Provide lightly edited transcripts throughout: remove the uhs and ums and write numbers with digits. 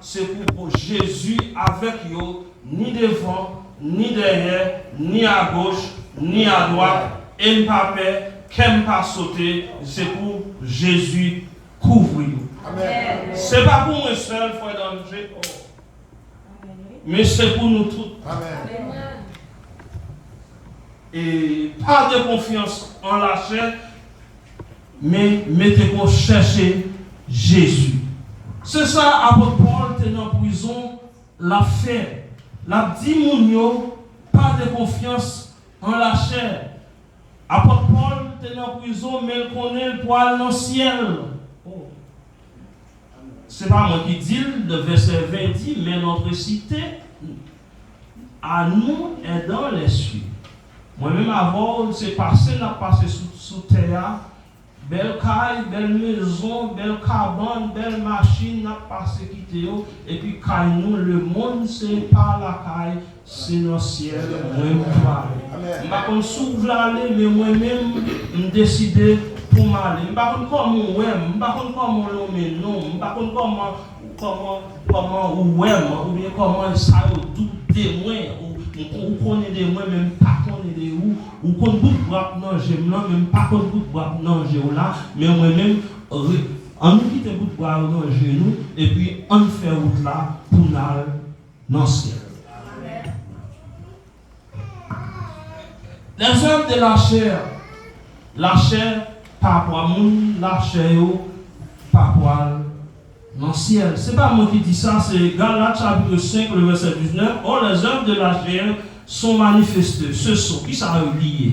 c'est pour Jésus avec eux, ni devant, ni derrière, ni à gauche, ni à droite, et ne pas peur, qu'elle pas sauter, c'est pour Jésus couvrir. C'est pas pour moi seul, frère d'André, mais c'est pour nous tous. Amen. Et pas de confiance en la chair, mais mettez-vous chercher Jésus. C'est ça, apôtre Paul était en prison, l'a fait. L'a dit mounio, pas de confiance en la chair. Apôtre Paul était en prison, mais il connaît le poil dans le ciel. Oh. C'est pas moi qui dis, le verset 20 dit, mais notre cité à nous est dans les cieux. Moi-même avant, c'est passé, n'a passé sous terre. Belle caille, belle maison, belle cabane, belle machine, n'a passé quitter. Et puis, caille nous, le monde, c'est pas la caille, c'est dans le ciel. Moi-même, je ne vais pas s'ouvrir aller, mais moi-même, je décide pour m'aller. Je ne vais pas comment on est, je ne vais pas comment on est, non, je ne vais pas comment on est, ou bien comment ça doute de moi, ou connaît de moi, même pas connaît de où. Ou qu'on bout boire non j'ai même pas qu'on bout boire non j'ai là mais moi-même on nous quitte bout boire non j'ai nous et puis on fait route là pour aller dans le ciel. Les œuvres de la chair par rapport à moun, la chair par rapport dans le ciel. C'est pas moi qui dis ça, c'est Galates chapitre 5 le verset 19. Oh, les œuvres de la chair sont manifestés. Ce sont, qui ça a lié?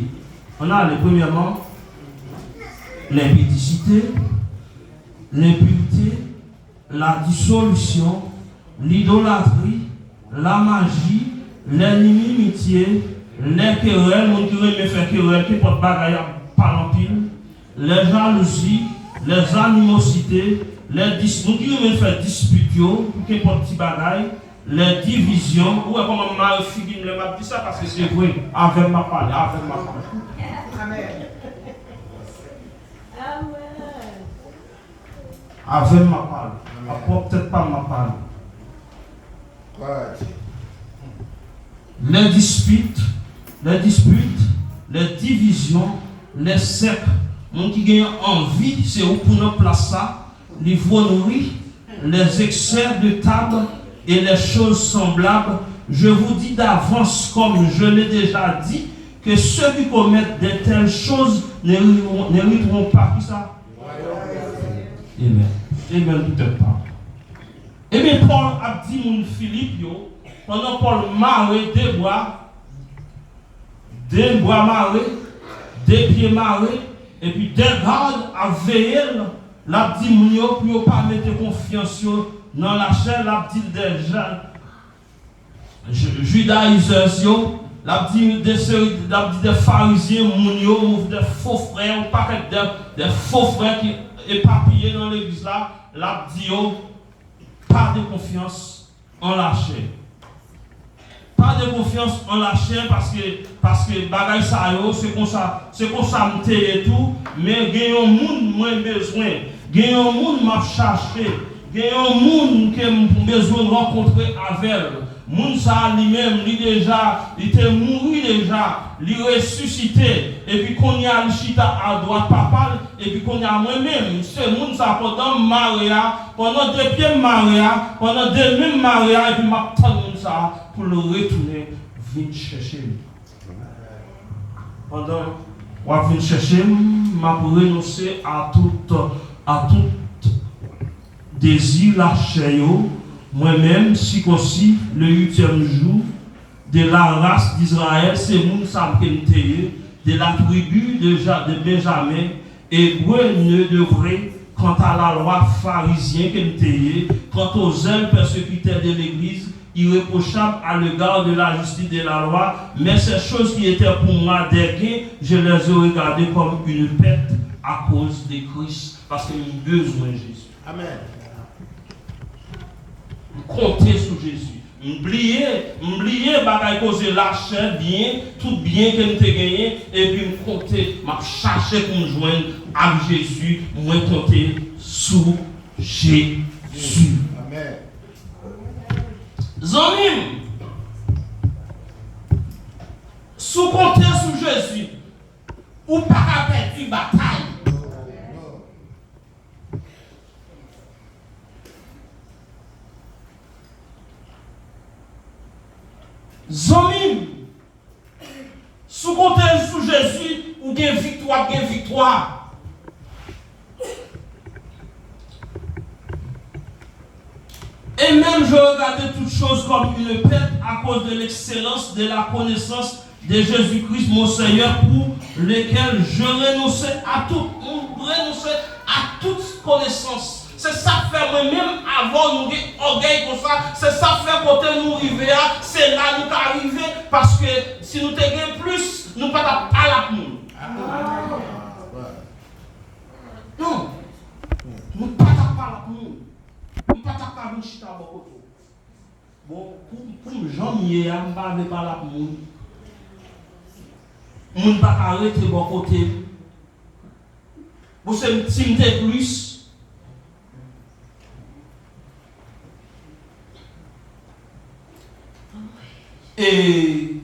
On a premièrement l'impudicité, l'impureté, la dissolution, l'idolâtrie, la magie, l'inimitié, les querelles, mon qui veut me faire querelle, qui porte bagaille par en pile, les jalousies, les animosités, les disputes, qui veut me faire dispute, qui porte petit bagaille, les divisions, ou comment ma fille m'a dit ça parce que c'est vrai, avec ma parole, avec ma parole. Amen. Avec ma parole, peut-être pas ma parole. Les disputes, les divisions, les sectes, mon qui gagne envie, c'est où pour nous placer ça, les voleries, les excès de table, et les choses semblables, je vous dis d'avance, comme je l'ai déjà dit, que ceux qui commettent de telles choses n'hériteront pas. Qui ça? Amen. Amen, peut-être pas. Et bien, Paul a dit, mon Philippe, pendant Paul marre des bois marrés, des pieds marrés, et puis des gardes à veiller, l'a dit, pour ne pas mettre confiance dans la chair, l'a dit déjà, judaïseurs, l'a dit des pharisiens, des faux frères, pas des faux frères qui éparpillés dans l'église là, l'a dit, pas de confiance en la chair. Pas de confiance en la chair parce que bagaille ça c'est comme ça me et tout, mais gagnons monde moins besoin, gagnons monde m'a cherché. Il y a un monde qui a besoin de rencontrer avec elle. Moun ça lui-même, il était mort déjà, il ressuscité, et puis qu'on y a le chita à droite papa, et puis qu'on y a moi-même. C'est moun ça pendant Maria, pendant 2 pieds Maria, pendant 2 mêmes Maria, et puis m'attend moun ça pour le retourner, venir chercher. Pendant qu'on vient chercher, m'a pour renoncer à tout désir la chair, moi-même, si aussi le 8e jour de la race d'Israël, c'est moun ça de la tribu de Benjamin, hébreu ne devrait, quant à la loi pharisienne quant aux zèles persécuteurs de l'Église, irréprochable à l'égard de la justice de la loi, mais ces choses qui étaient pour moi des gains, je les ai regardées comme une perte à cause de Christ, parce que j'ai besoin de Jésus. Amen. Comptez sur Jésus. M'oublier bagaille cause la chair bien, tout bien que nous t'ai gagné, et puis me compter, m'a chercher pour me joindre avec Jésus, moi compter sur Jésus. Amen. Zonim, sous compter sur Jésus, ou pas perdre une bataille. Zonim, sous compter sur Jésus, ou gain victoire. Et même je regardais toutes choses comme une perte à cause de l'excellence de la connaissance de Jésus-Christ, mon Seigneur, pour lequel je renonçais à toute connaissance. C'est ça faire moi-même avant nous orgueil comme ça. C'est ça faire côté nous arriver. C'est là nous arriver parce que si nous t'aiguons plus, nous ne pouvons pas la nous. Non. Nous ne pouvons pas la nous. Nous ne pouvons pas venir chita beaucoup. Bon, pour Jean Mier, je ne parle pas la nous. Nous ne pouvons pas arrêter de bon côté. Vous savez, si nous plus. Et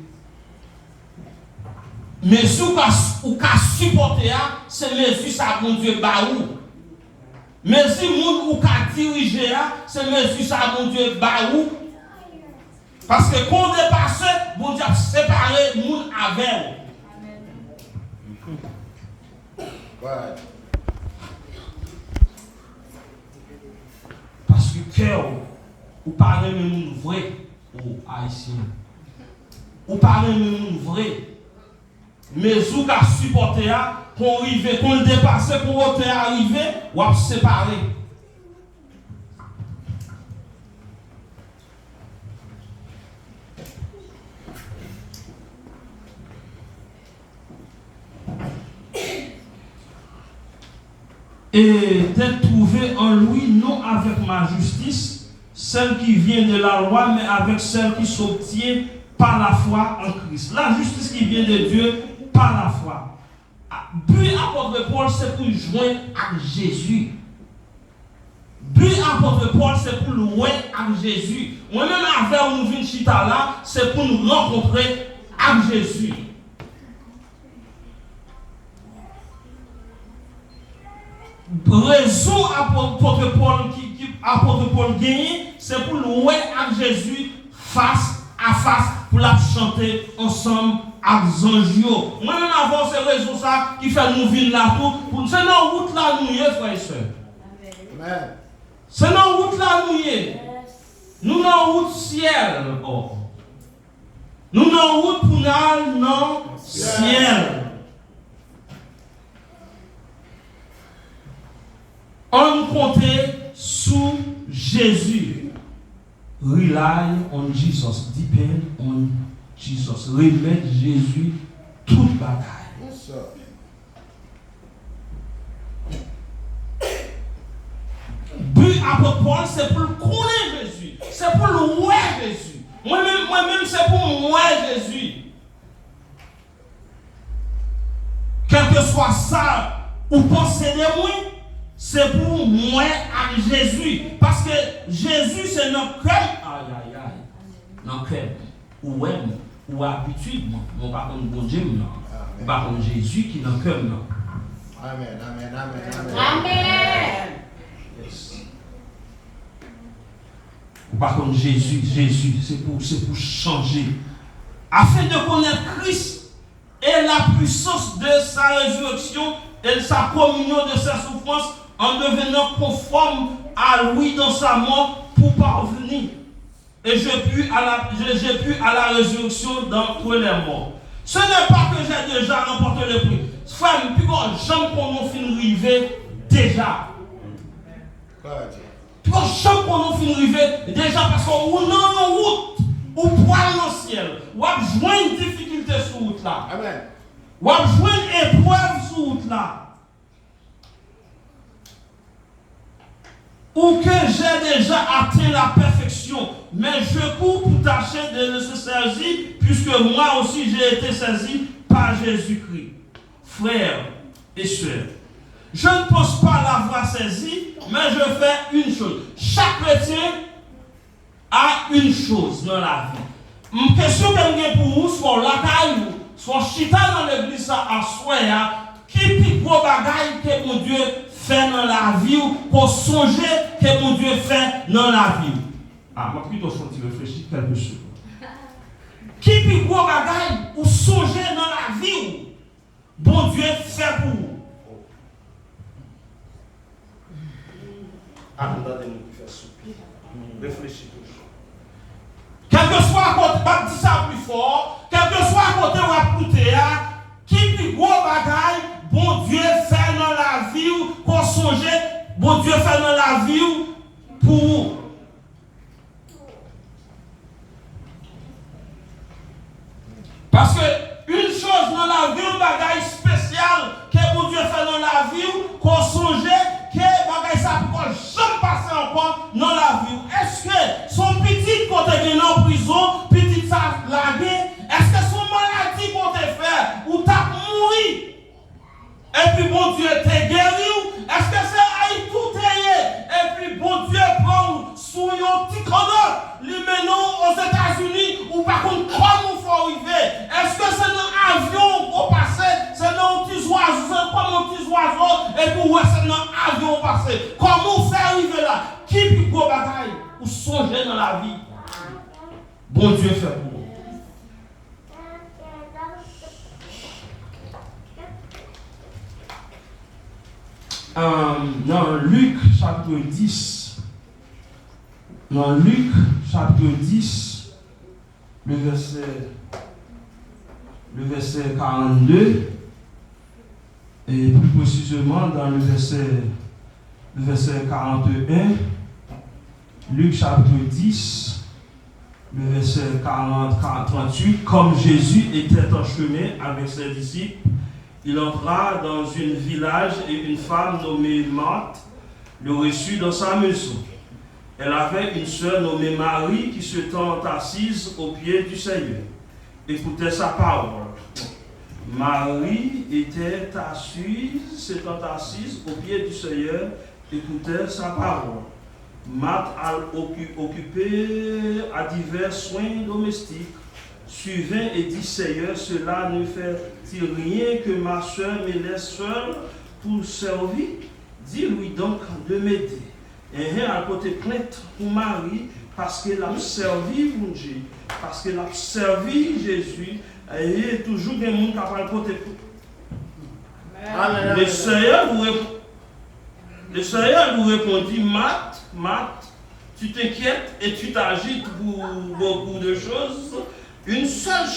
mesure ou ka supporter c'est mesure ça mon Dieu baou. Mais si moun ou ka diriger c'est mesure ça mon Dieu baou. Parce que quand on dépasse, bon Dieu séparer moun avec. Parce que cœur ou parler moun vrai ou haïtien. Ou parler de vrai. Mais ou qu'à supporter, qu'on arrive, qu'on dépasse, qu'on arrive, ou à séparer. Et d'être trouvé en lui, non avec ma justice, celle qui vient de la loi, mais avec celle qui s'obtient par la foi en Christ. La justice qui vient de Dieu par la foi. But apôtre Paul, c'est pour joindre avec Jésus. But apôtre Paul, c'est pour louer avec Jésus. Moi-même, avec nous venons chita là, c'est pour nous rencontrer avec Jésus. Raison apôtre Paul gagne, c'est pour louer avec Jésus face à face pour la chanter ensemble avec Zanjio. Moi-même avant ces raisons ça qui fait nous vivre là tout pour c'est dans route là nous frères et sœurs. Amen. C'est dans route là nous dans route ciel. Nous dans route pour aller dans ciel. On comptait sous Jésus. Rely on Jesus, depend on Jesus. Remettre Jésus toute bataille. Yes, but apôtre Paul, c'est pour le connaître Jésus. C'est pour le voir Jésus. Moi-même, c'est pour moi Jésus. Quel que soit ça, ou posséder moi, c'est pour moi avec Jésus. Parce que Jésus, c'est notre cœur. Aïe, aïe, aïe. Notre cœur. Ou même, ou habitude. Non, pas comme bon Dieu, non. Pas comme Jésus qui est dans le cœur, non. Amen, amen, amen, amen. Amen. Yes. Ou pas comme Jésus, c'est pour changer. Afin de connaître Christ et la puissance de sa résurrection et sa communion de sa souffrance, en devenant conforme à lui dans sa mort pour parvenir. Et j'ai pu à la résurrection d'entre les morts. Ce n'est pas que j'ai déjà remporté le prix. Frère, plus grand, j'aime qu'on nous finisse arriver déjà. Plus grand, j'aime qu'on nous finisse arriver déjà parce qu'on est en route, ou poil dans le ciel, ou a besoin de difficultés sur route là. Amen. Ou a besoin d'épreuves sur route là. Ou que j'ai déjà atteint la perfection, mais je cours pour tâcher de se saisir, puisque moi aussi j'ai été saisi par Jésus-Christ. Frères et sœurs, je ne pense pas l'avoir saisi, mais je fais une chose. Chaque chrétien une chose dans la vie. Une question que j'ai pour vous, soit la caille, soit chita dans l'église à soi, qui est gros bagaille que mon Dieu fait dans la vie, pour songer que mon Dieu fait dans la vie. Ah, moi plutôt je vais réfléchir quelque chose. Qui est gros bagaille ou songer dans la vie, bon Dieu fait pour vous. Attendez-nous pour faire soupir. Réfléchis toujours. Quel que soit à côté, pas dire ça plus fort, quel que soit à côté ou à côté, qui plus gros bagaille, bon Dieu fait dans la vie, pour songer, bon Dieu fait dans la vie pour vous. Parce que une chose dans la vie, un bagaille spécial que bon Dieu fait dans la vie, qu'on songeait, que bagaille ça peut jamais passer encore dans la vie. Est-ce que son petit côté est en prison, petit ça lagué, est-ce que son maladie qu'on te fait, ou t'as mouru, et puis bon Dieu t'a guéri, est-ce que c'est aïe tout et puis bon Dieu prend sous un petit cadeau, les menons aux États-Unis, ou par contre, comment il faut arriver? Est-ce que c'est dans l'avion qu'on passe? C'est dans un petit oiseau, c'est comme un petit oiseau, et puis ouais, c'est dans l'avion qu'on passe. Comment on fait arriver là? Qui peut go bataille ou songer dans la vie? Bon Dieu fait pour vous. Dans Luc chapitre 10, dans Luc chapitre 10, le verset 42, et plus précisément dans le verset 41, Luc chapitre 10, le verset 38, comme Jésus était en chemin avec ses disciples, il entra dans un village et une femme nommée Marthe le reçut dans sa maison. Elle avait une sœur nommée Marie qui se tint assise au pied du Seigneur, écoutait sa parole. Marie était assise, s'étant assise au pied du Seigneur, écoutait sa parole. Marthe a occupé à divers soins domestiques, suivant et dit, Seigneur, cela ne fait-il rien que ma soeur me laisse seule pour servir? Dis-lui donc de m'aider. Et elle a porté plainte pour Marie parce qu'elle a servi mon Dieu, parce qu'elle a servi Jésus. Et il y a toujours des gens qui ont porté plainte. Le Seigneur vous répondit, Marthe, tu t'inquiètes et tu t'agites pour beaucoup de choses. Une seule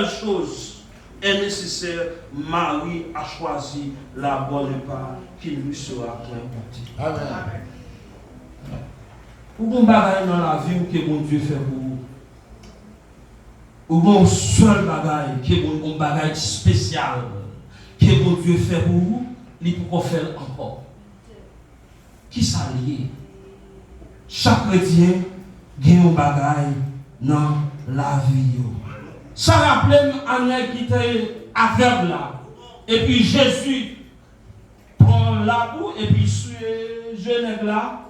chose est nécessaire. Marie a choisi la bonne part qui lui sera apportée. Amen. Ou bon bagaille dans la vie que bon Dieu fait pour vous. Ou bon seul bagaille qui est bon bagaille spécial que bon Dieu fait pour vous, il peut faire encore. Qui s'allie? Chaque chrétien gagne un bagaille dans la vie. Ça rappelle un nègre qui était aveugle là. Et puis Jésus prend la boue et puis suit le nègre là.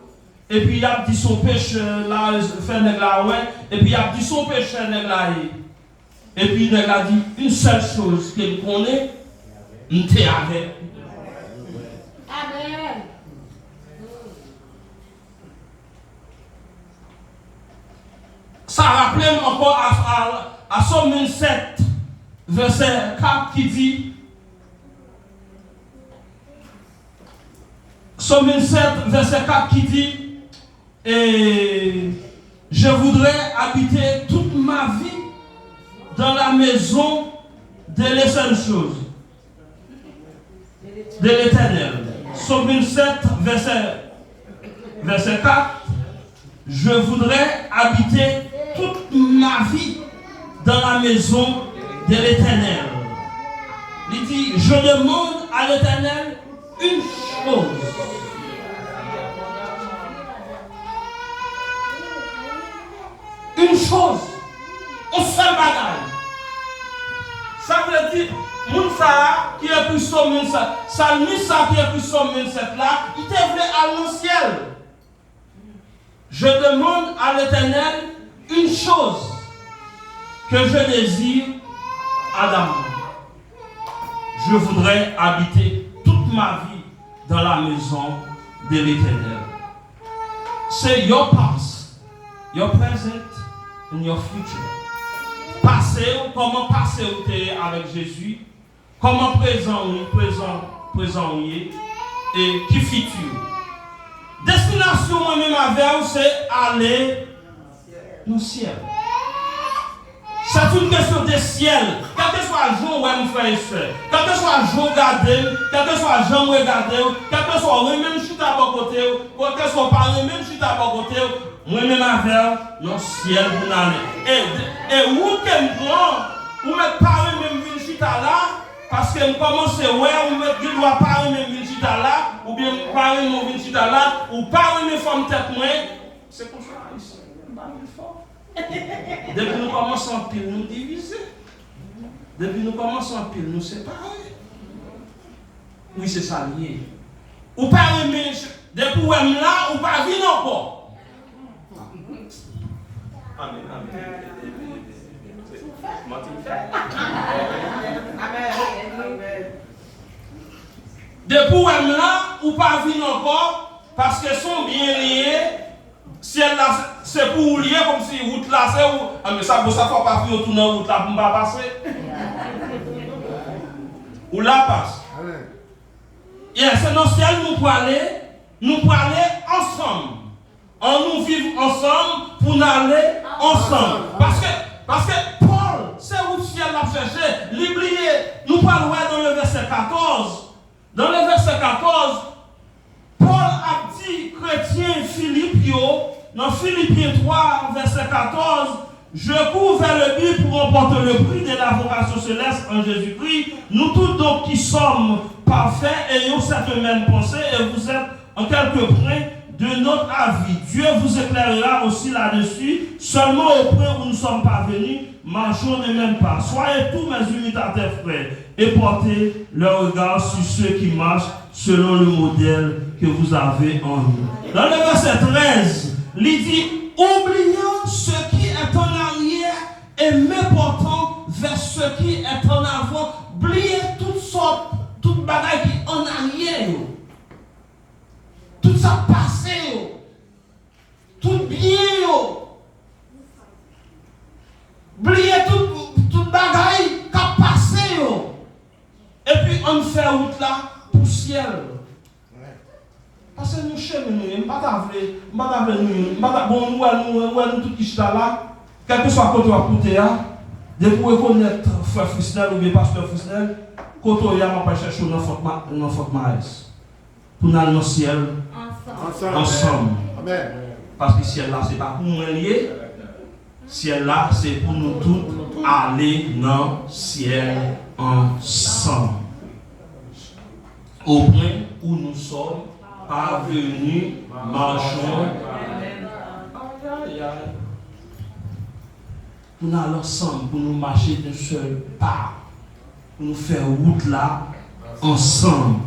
Et puis il a dit son péché là, fait nègre là, ouais. Et puis il a dit son péché nègre là. Et puis il a dit une seule chose qu'il connaît, il était avec. Amen. Ça rappelle encore à Somme 7, verset 4 qui dit, Somme 7, verset 4 qui dit, et je voudrais habiter toute ma vie dans la maison de l'Éternel. De l'Éternel. Somme 7, verset 4, je voudrais habiter toute ma vie dans la maison de l'Éternel. Il dit, je demande à l'Éternel une chose. Une chose. Un seul bagage. Ça veut dire, Mounsa qui est plus somme 7, Salmis qui est plus somme 7 là, il te voulait aller au ciel. Je demande à l'Éternel une chose que je désire Adam. Je voudrais habiter toute ma vie dans la maison de l'Éternel. C'est your past, your present and your future. Passé, comment passé avec Jésus, comment présent et qui futur. Destination moi-même avec c'est aller au ciel. C'est une question de ciel. Quel que soit le jour où on fait ça, quel que soit le jour garder, quel que soit le jour regarder, quel que soit moi-même chute à bon côté, quel que soit par moi-même chute à bon côté, moi-même avec le ciel pour aller. Et où que me prend, ou mettre par moi-même une chute là, parce que je commence à voir, ou mettre du doigt par moi-même une chute là, ou bien par moi-même une chute là, ou par moi-même forme tête moi, c'est pour ça ici. Depuis nous commençons en pile, nous diviser. Depuis nous commençons en pile, nous séparer. Oui, c'est ça lié. Ou pas aimer, depuis où est là, ou pas vivre encore. Amen, amen. Depuis où est là, ou pas vivre encore, parce que sont bien liés. Si elle là, c'est pour lier comme si route là, c'est où. Ah, mais ça ne faut pas faire tourner route là pour ne pas passer. Ou là passe. C'est dans le ciel nous pour aller ensemble. Nous vivons ensemble pour aller ensemble. Parce que Paul, c'est où le ciel l'a cherché. L'oublier, nous parlons dans le verset 14. Dans le verset 14, Paul a dit, chrétien Philippe, dans Philippiens 3, verset 14, je cours vers le but pour remporter le prix de la vocation céleste en Jésus-Christ. Nous tous donc qui sommes parfaits ayons cette même pensée et vous êtes en quelque point de notre avis. Dieu vous éclairera aussi là-dessus. Seulement au point où nous sommes parvenus, marchons ne même pas. Soyez tous mes imitateurs frères et portez le regard sur ceux qui marchent selon le modèle que vous avez en nous. Dans le verset 13, il dit, oubliant ce qui est en arrière et me portant vers ce qui est en avant, oubliez toutes sortes, toutes bagailles qui sont en arrière, tout ça passé, tout bien, oubliez toute bagaille qui a passé, et puis on fait route là pour le ciel. Parce que nous cheminons, nous ne nous tout qui sont là, quel que soit côté à côté, de pour reconnaître frère Frisnel ou bien pasteur Frisnel, côté à m'a pas chercher dans Fort Maïs. Pour nous aller dans le ciel ensemble. Amen. Parce que le ciel là, ce n'est pas pour nous lier. Le ciel là, c'est pour nous tous aller dans le ciel ensemble. Au point où nous sommes parvenus, marchons. Pour nous aller ensemble, pour nous marcher d'un seul pas, pour nous faire route là, ensemble.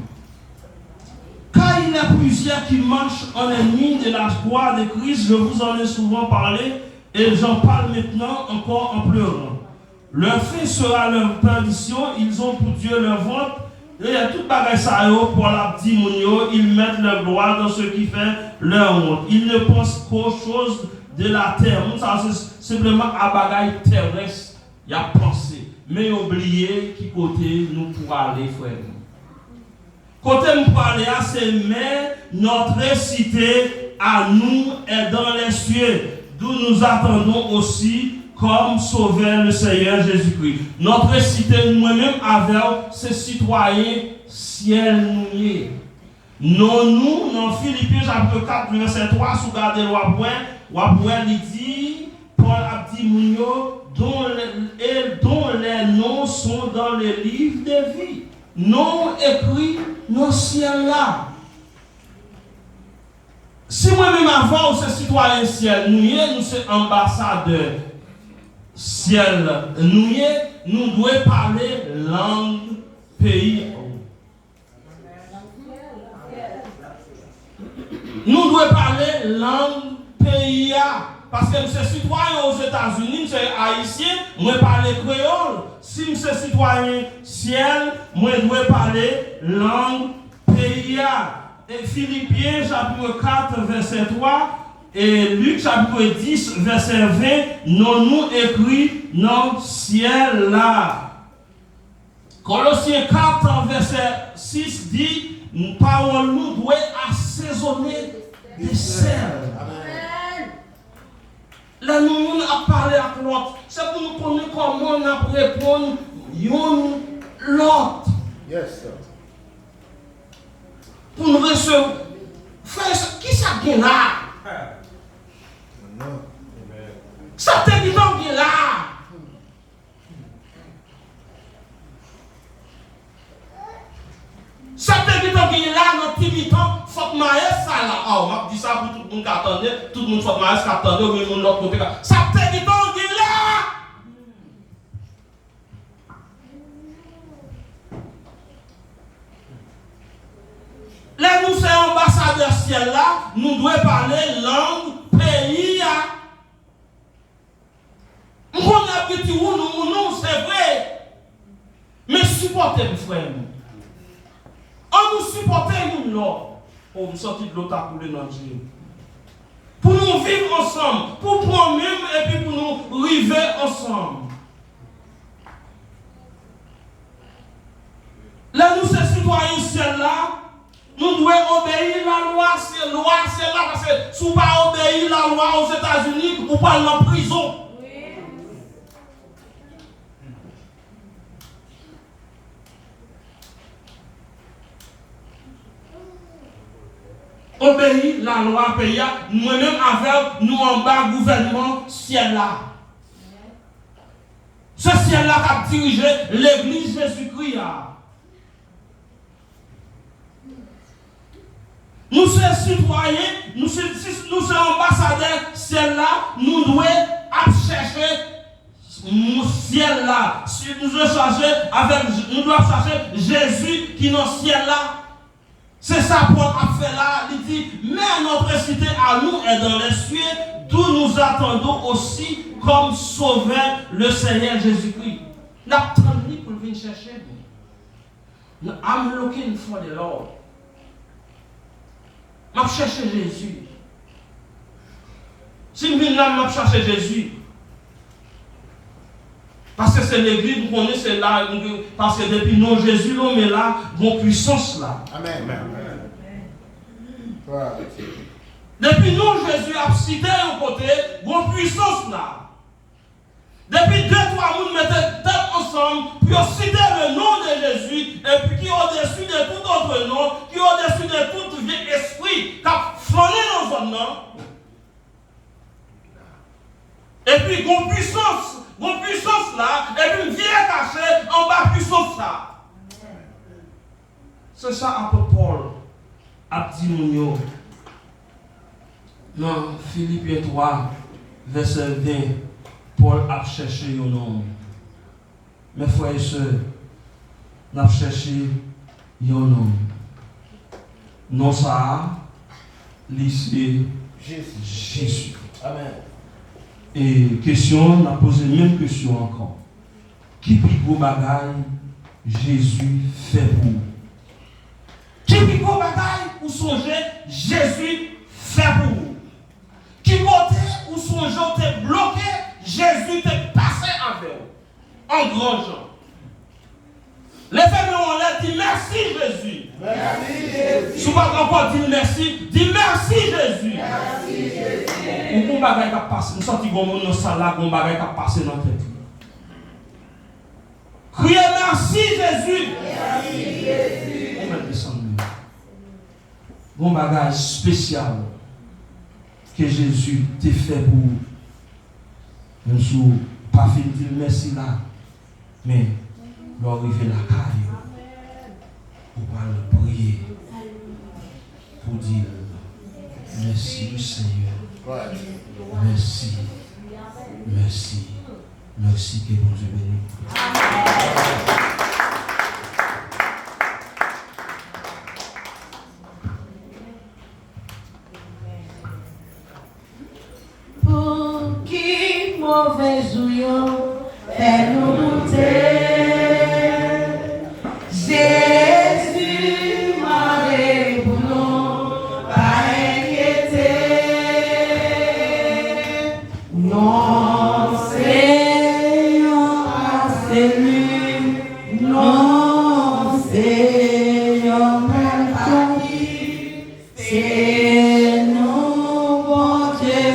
Car il y a plusieurs qui marchent en ennemi de la gloire de Christ, je vous en ai souvent parlé, et j'en parle maintenant encore en pleurant. Leur fin sera leur perdition, ils ont pour Dieu leur ventre, et tout bagage ça pour la dimonio, ils mettent leur gloire dans ce qui fait leur honte. Ils ne pensent qu'aux choses de la terre. Ça, c'est simplement un bagage terrestre, il y a pensé. Mais oubliez qui côté nous pour aller, frère. Côté nous pour aller, c'est mais notre cité à nous est dans les cieux, d'où nous attendons aussi comme sauveur le Seigneur Jésus-Christ. Notre cité, nous-mêmes, avec ces citoyens ciel nous. Non, nous, dans Philippiens chapitre 4, verset 3, sous garder le point, il dit, Paul a dit, Mounio, dont les noms sont dans les livres de vie. Non écrits dans le ciel là. Si moi-même avant, ces citoyens ciel, nous sommes ambassadeurs ciel, nous devons parler langue pays. Nous devons parler langue pays. Parce que je suis citoyen aux États-Unis, je suis haïtien, je parle créole. Si je suis citoyen ciel, je dois parler langue pays. Et Philippiens chapitre 4, verset 3, et Luc chapitre 10, verset 20, nous écrit dans le ciel là. Colossiens 4, verset 6 dit, parole nous doit assaisonner des sel. Là, nous avons parlé avec l'autre. C'est pour nous connaître comment on a répondre l'autre. Yes, sir. Pour nous recevoir. Frère, qui ça qui est là? Non. Ça te dit donc qui est là. Ça te dit donc qui est là dans petit mi-temps. Faut que maïs ça là. Oh, on m'a dit ça pour tout le monde qui attendait. Tout le monde faut que maïs qui attendait. Ou même l'autre côté. Ça te dit donc qui est là. Là, nous sommes ambassadeurs ciel là, nous devons parler langue, pays. Nous avons dit nous, c'est vrai. Mais supportez les frères. On nous supporte nous là. Pour nous sortir de l'autre à couler dans Dieu. Pour nous vivre ensemble, pour prendre même et puis pour nous arriver ensemble. Là, nous sommes citoyens ciel là. Nous devons obéir la loi, c'est là, parce que si vous ne pas obéir la loi aux États-Unis, vous parlez en prison. Oui. Obéir la loi pays, nous-mêmes avec nous en bas gouvernement ciel là. Ce ciel là qui a dirigé l'église Jésus-Christ. Nous sommes citoyens, nous sommes ambassadeurs, ciel-là, nous devons chercher le ciel-là. Nous devons chercher Jésus qui est dans le ciel-là. C'est ça Paul a fait là. Il dit, mais notre cité à nous est dans les cieux, d'où nous attendons aussi comme sauveur le Seigneur Jésus-Christ. Nous attendons pour venir chercher. I'm looking for the Lord. Je cherche Jésus. Si je viens là, je cherche Jésus. Parce que c'est l'église, vous connaissez là, parce que depuis non Jésus, l'homme est là, bon puissance là. Amen. Depuis non Jésus a cité au côté, bon puissance là. Depuis 2-3 mois, mettez tête ensemble, puis citer le nom de Jésus, et puis qui est au-dessus de tout autre nom, qui est au-dessus de tout vieux esprit, qui a flâné dans un nom. Et puis, bon puissance là, et puis vient caché en bas puissance là. C'est ça, apôtre Paul a dit nous. Dans Philippiens 3, verset 20. Paul a cherché un nom. Mes frères et sœurs, nous avons cherché un nom. Non, ça, c'est Jésus. Amen. Et question, on a posé la même question encore. Qui plus gros bagaille Jésus fait pour vous? Qui plus gros bagaille ou songer Jésus fait pour vous? Qui côté ou songer t'es bloqué? Jésus t'est passé avec vous, en grand genre. Les femmes ont l'air dit merci Jésus. Merci Jésus. Si vous ne pouvez pas encore dire merci, dis merci Jésus. Merci Jésus. Ou qu'on bagaille qui a passé, nous sortons comme nous sommes là, qu'on bagaille qui a passé dans la tête. Criez merci Jésus. Merci Jésus. On va descendre. Bon bagage spécial que Jésus t'a fait pour vous. Même si vous pas fait dire merci là, mais vous arrivez la caille, vous allez prier pour dire merci Seigneur, merci, merci, merci que bon Dieu bénisse. qui mauvais jouillon, fais-nous douter. Jésus m'a pour nous, pas inquiéter. Non, Seigneur, c'est lui. Non, Seigneur, c'est nous, bon Dieu,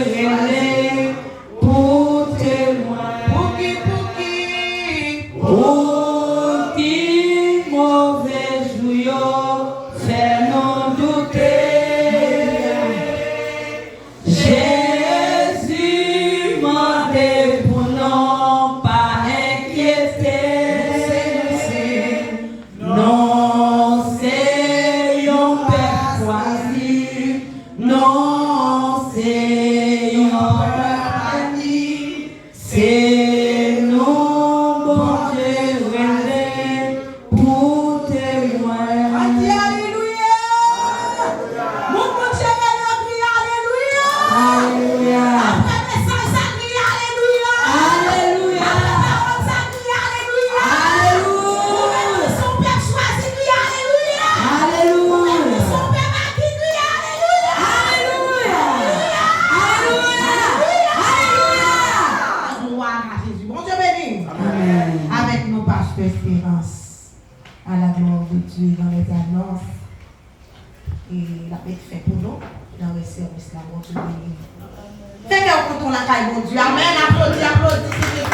pour témoin. Pour qui mauvais jouillon, fais-nous douter. Jésus m'a pour nous, pas inquiéter. Non, c'est un Père choisi. Non, c'est un Père ami. C'est nous, bon Dieu, pour témoin. Alléluia. Mon bon Dieu, alléluia. Alléluia. Après le message, ça crie alléluia. Alléluia. Après la parole, ça crie alléluia. Alléluia. Son Père choisi, crie alléluia. Alléluia. Son Père bâti, crie alléluia. Alléluia. Alléluia. Gloire à Jésus. Bon Dieu béni. Avec nos pages d'espérance, à la gloire de Dieu dans les annonces. Et la paix fait pour nous dans le service là, bon Dieu béni. Fais que vous comptez la caille, bon Dieu. Amen. Applaudis, applaudis, c'est Jésus.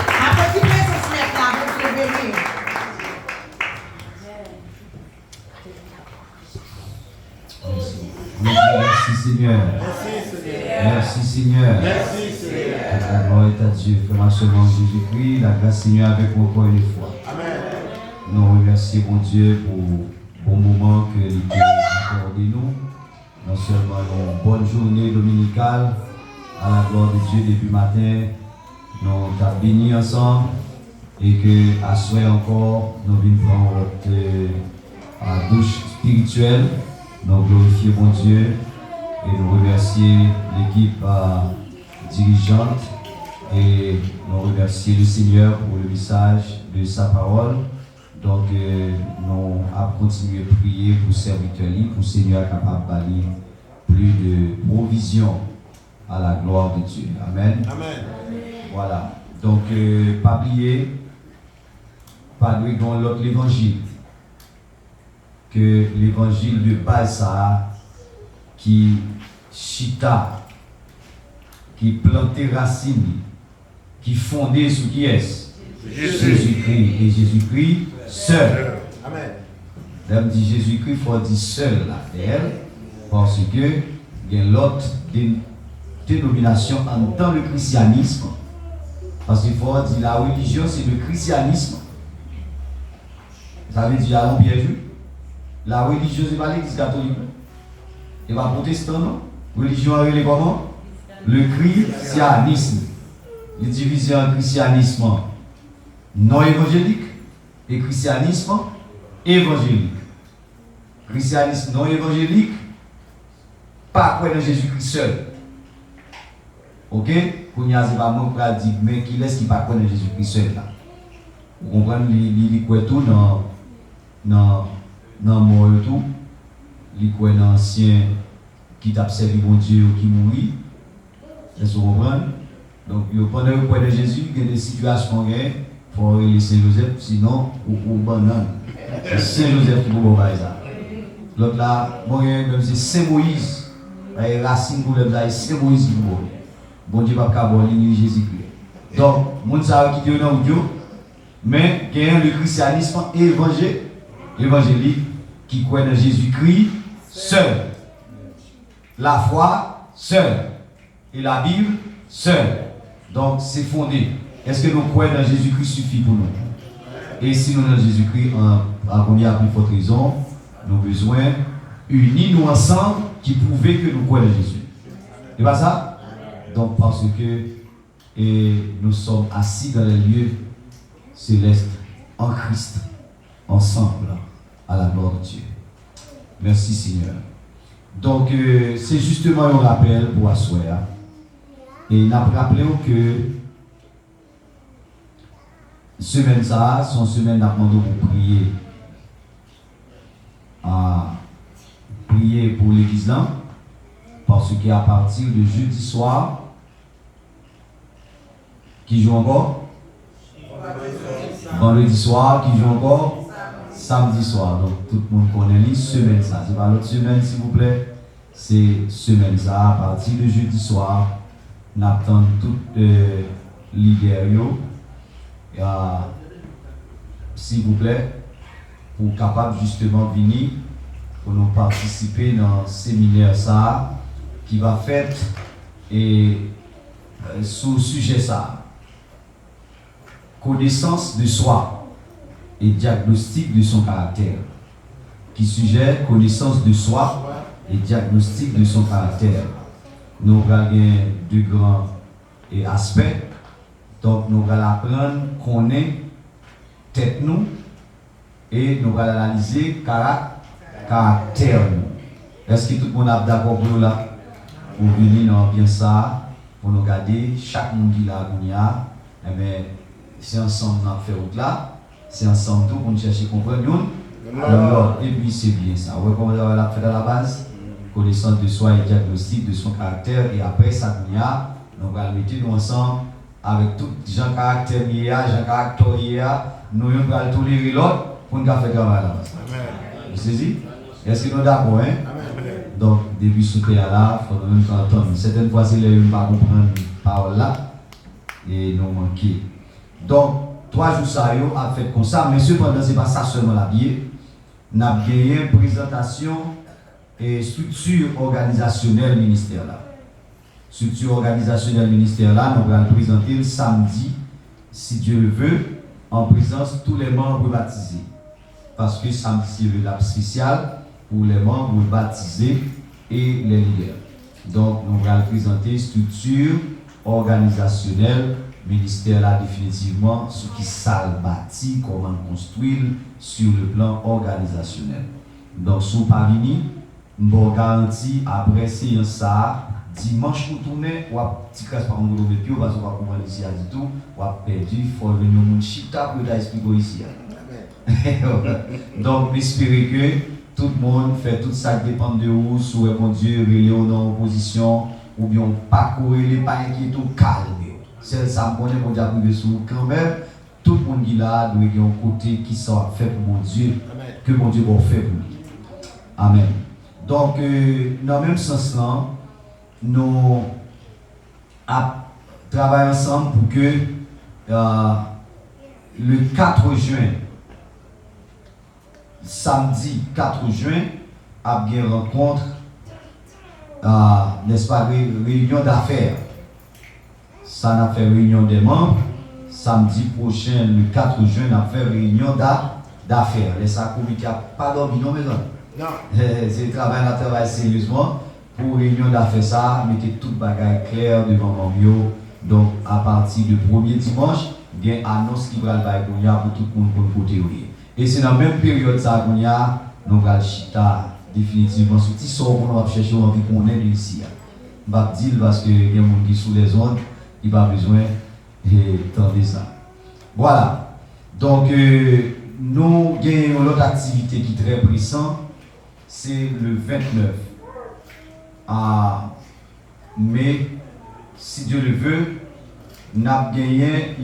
Applaudis, présence, mettre là, bon Dieu béni. Merci Seigneur. Merci Seigneur. Merci Seigneur. La gloire est à Dieu. Frère seulement Jésus-Christ, la grâce Seigneur avec nous encore une fois. Amen. Nous remercions mon Dieu pour le bon moment que il a accordé nous. Non seulement une bonne journée dominicale à la gloire de Dieu depuis le matin. Nous avons béni ensemble et que à souhait encore nous venons prendre la douche spirituelle. Nous glorifions mon Dieu et nous remercions l'équipe dirigeante et nous remercions le Seigneur pour le message de sa parole. Donc nous allons continuer à prier pour le serviteur, pour le Seigneur capable de donner plus de provision à la gloire de Dieu. Amen. Amen. Voilà. Donc pas oublier, pas oublier dans l'autre évangile. Que l'évangile de base qui chita, qui plantait racine, qui fondait sur qui est Jésus-Christ. Et Jésus-Christ seul. Amen. Dame dit Jésus-Christ, il faut dire seul là, parce que il y a l'autre dénomination dans le christianisme. Parce qu'il faut dire la religion, c'est le christianisme. Ça veut dire allons bien vu. La religion, ce n'est pas l'église catholique. Ce n'est pas protestant, non. Religion, elle est comment? Le christianisme. Il est divisé en christianisme non évangélique et christianisme évangélique. Christianisme non évangélique, pas quoi dans Jésus-Christ seul. Ok? Pour n'y avoir pas mon frère dit, mais qui laisse qui pas quoi dans Jésus-Christ seul là. Vous comprenez? Il quoi tout dans mort et tout, il croit dans l'ancien qui t'a servi bon Dieu ou qui mourit. Est-ce que vous comprenez? Donc, pendant que vous croyez dans Jésus, il y a des situations il faut aller Saint-Joseph, sinon, ou banane. C'est Saint-Joseph qui vous fait ça. Donc là, même c'est Saint-Moïse, les racines pour le c'est Saint-Moïse qui vous bon Dieu, pas qu'à Jésus-Christ. Donc, mon savez qui est dans Dieu, mais il y a le christianisme évangélique qui croit dans Jésus-Christ seul. La foi seule. Et la Bible seule. Donc c'est fondé. Est-ce que nous croyons dans Jésus-Christ suffit pour nous? Et si nous dans Jésus-Christ, en première plus forte raison, nous avons besoin unis nous ensemble qui prouvent que nous croyons en Jésus. C'est pas ça? Donc parce que nous sommes assis dans les lieux célestes en Christ, ensemble, à la gloire de Dieu. Merci Seigneur. Donc c'est justement un rappel pour asseoir. Et nous avons rappelé que semaine ça, son semaine nous avons demandé pour prier. Prier pour l'église là, parce qu'à partir de jeudi soir, qui joue encore? Vendredi soir, qui joue encore? Samedi soir. Donc tout le monde connaît les semaines ça. C'est pas l'autre semaine s'il vous plaît. C'est semaine ça. À partir de jeudi soir, nous attendons toutes les leaders, s'il vous plaît, pour capable justement venir pour nous participer dans le séminaire ça qui va faire et sous sujet ça. Connaissance de soi et diagnostic de son caractère. Qui sujet connaissance de soi et diagnostic de son caractère. Nous avons deux grands aspects. Donc nous allons apprendre qu'on est tête nous et nous allons analyser caractère nous. Est-ce que tout le monde est d'accord pour nous là? Pour venir dans bien ça, pour nous garder chaque monde qui l'a c'est ensemble qu'on fait route là, c'est ensemble tout pour nous chercher à comprendre nous. Et puis c'est bien ça. Ouais, comment on l'a fait à la base? Connaissance de soi et diagnostic de son caractère. Et après ça, nous allons mettre nous ensemble avec tout Jean caractère, Jean caractère, nous allons tolérer l'autre pour nous faire travail à la base. Vous saisissez? Est-ce que nous sommes d'accord? Donc, depuis ce là, il faut même entendre. Certaines fois, c'est les gens ne comprennent pas parole là et nous manquons. Donc, 3 jours ça a fait comme ça, mais cependant, ce n'est pas ça seulement la biais. Nous avons gagné une présentation et structure organisationnelle ministère là. Structure organisationnelle ministère là, nous allons présenter le samedi, si Dieu le veut, en présence de tous les membres baptisés. Parce que samedi, c'est le lab spécial pour les membres baptisés et les leaders. Donc, nous allons présenter structure organisationnelle ministère là définitivement ce qui s'est bâti, comment construire sur le plan organisationnel. Donc, sous Pavini, nous garantit après séance ça, dimanche pour tourner, ou à petit casse par mon de pied, parce qu'on va comprendre ici à du tout, ou à perdu, il faut venir au monde chita pour expliquer ici. Donc, j'espère que tout le monde fait tout ça qui dépend de vous, soit mon Dieu, relé ou dans opposition, ou bien pas courir, pas inquiéter, calme. C'est ça, on est déjà privé sur quand même. Tout le monde qui là doit avoir un côté qui soit fait pour mon Dieu, que mon Dieu va faire pour lui. Amen. Donc, dans le même sens là, nous travaillons ensemble pour que le 4 juin, samedi 4 juin, a bien rencontre, n'est-ce pas, réunion d'affaires. Ça n'a fait réunion des membres. Samedi prochain, le 4 juin, on a fait réunion d'affaires. Les comité n'a pas dormi, non, mais non. C'est le travail, on travaille sérieusement. Pour réunion d'affaires, ça, mettez toute bagaille claire devant Mamio. Donc, à partir du premier dimanche, il y a une annonce qui va le pour tout le monde pour côté. Et c'est dans la même période, ça, nous allons chita définitivement. Ce petit sort qu'on va chercher, on va qu'on est ici. Je vais dire parce qu'il y a des gens qui sont sous les ondes. Il n'y a pas besoin de ça. Voilà. Donc, nous avons l'autre activité qui est très puissante. C'est le 29 mai. Si Dieu le veut, nous avons gagné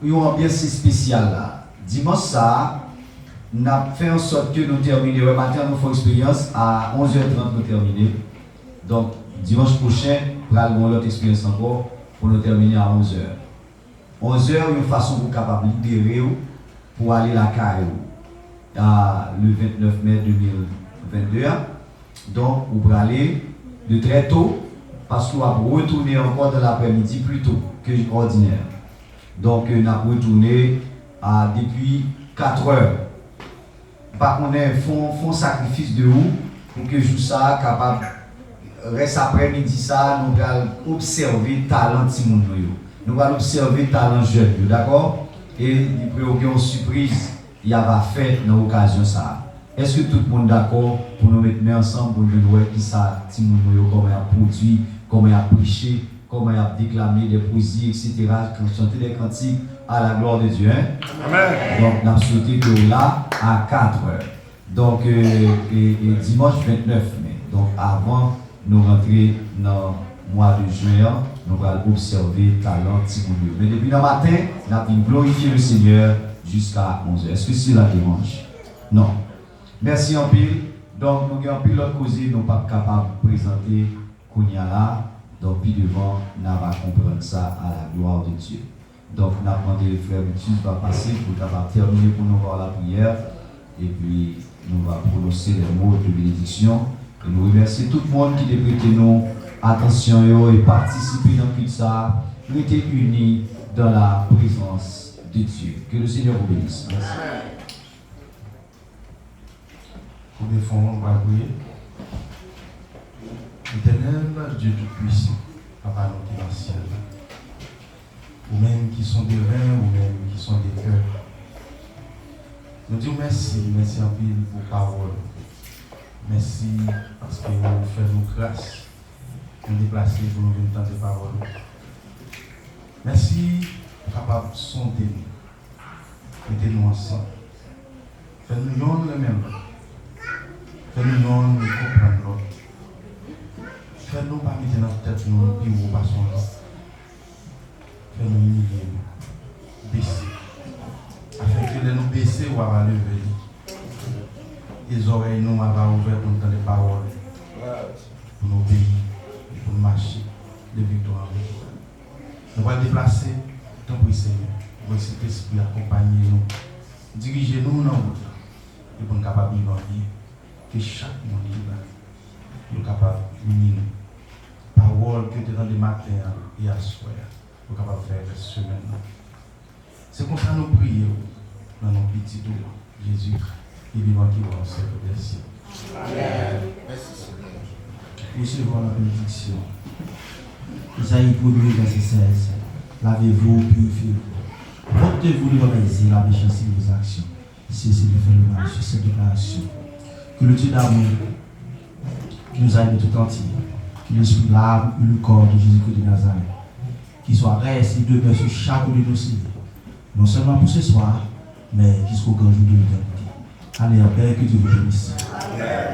une ambiance spéciale là. Dimanche ça, nous avons fait en sorte que nous terminions. Le matin, nous faisons expérience à 11h30 nous terminer. Donc, dimanche prochain, nous allons l'autre expérience encore pour nous terminer à 11h. 11h, une façon pour capable de libérer pour aller à la CAIO le 29 mai 2022. Donc, vous pouvez aller de très tôt parce qu'on va retourner encore dans l'après-midi plus tôt que ordinaire. Donc, nous avons retourné depuis 4 heures. Par contre, font sacrifice de vous pour que je sois ça capable. Reste après-midi ça, nous allons observer le talent de monde. Nous allons observer le talent jeune, d'accord? Et il peut y avoir une surprise, il y a fait dans l'occasion ça. Est-ce que tout le monde est d'accord pour nous mettre ensemble pour nous voir qui ça, comment il a produit, comment il a prêché, comment il a déclamé des poésies, etc., chanter des cantiques à la gloire de Dieu. Hein? Amen. Donc, on a souhaité que là, à 4 heures. Donc, dimanche 29 mai. Donc, avant nous rentrer dans le mois de juin, nous allons observer talent Timounio. Mais depuis le matin, nous avons glorifié le Seigneur jusqu'à 11h. Est-ce que c'est la dérange? Non. Merci en pile. Donc, nous avons pile l'autre cause, nous ne sommes pas capables de présenter Kounia là. Donc, puis devant, nous allons comprendre ça à la gloire de Dieu. Donc, nous avons demandé le frère Vitus va passer pour terminer pour nous voir la prière. Et puis, nous allons prononcer les mots de bénédiction. Et nous remercions tout le monde qui a prêté nous attention et participé dans tout ça. Nous étions unis dans la présence de Dieu. Que le Seigneur vous bénisse. Merci. Pour les fonds, on va prier. Éternel, Dieu Tout-Puissant, Papa notre qui est dans le ciel, ou même qui sont des reins, ou même qui sont des cœurs. Nous disons merci en pile pour parole. Merci parce que vous faites nos grâces, nous déplacer pour nous venir dans tes paroles. Merci, capable de sonder nous, mettez-nous ensemble. Faites-nous les mêmes. Faites-nous comprendre l'autre. Faites-nous pas mettre dans notre tête nous puis nous passons là. Faites-nous humilier, baisser. Afin que nous baisser ou avoir lever. Les oreilles nous avoir ouvert pour entendre les paroles. Pour nous obéir, pour nous marcher de victoire en victoire. Nous allons déplacer, tant pour Seigneur. Pour que cet esprit accompagne nous. Dirigez-nous dans la route. Et pour nous capables de vivre en vie. Que chaque monde est là. Nous sommes capables de mener parole que tu es dans le matin et à soir. Nous sommes capables de faire cette semaine. C'est comme ça que nous prions dans nos petits doux. Jésus, et vivant qui va en servir des cieux. Amen. Merci Seigneur. Recevons la bénédiction. Isaïe 1er, verset 16. Lavez-vous, purifiez-vous. Portez-vous de l'oreille la méchanceté de vos actions. Cessez de faire le mal sur cette déclaration. Que le Dieu d'amour nous aime tout entier. Que l'esprit, l'âme et le corps de Jésus-Christ de Nazareth, qui soit resté et demeure sur chaque de nos cieux. Non seulement pour ce soir, mais jusqu'au grand jour de l'éternité. Allez, en paix, que Dieu vous bénisse. Amen.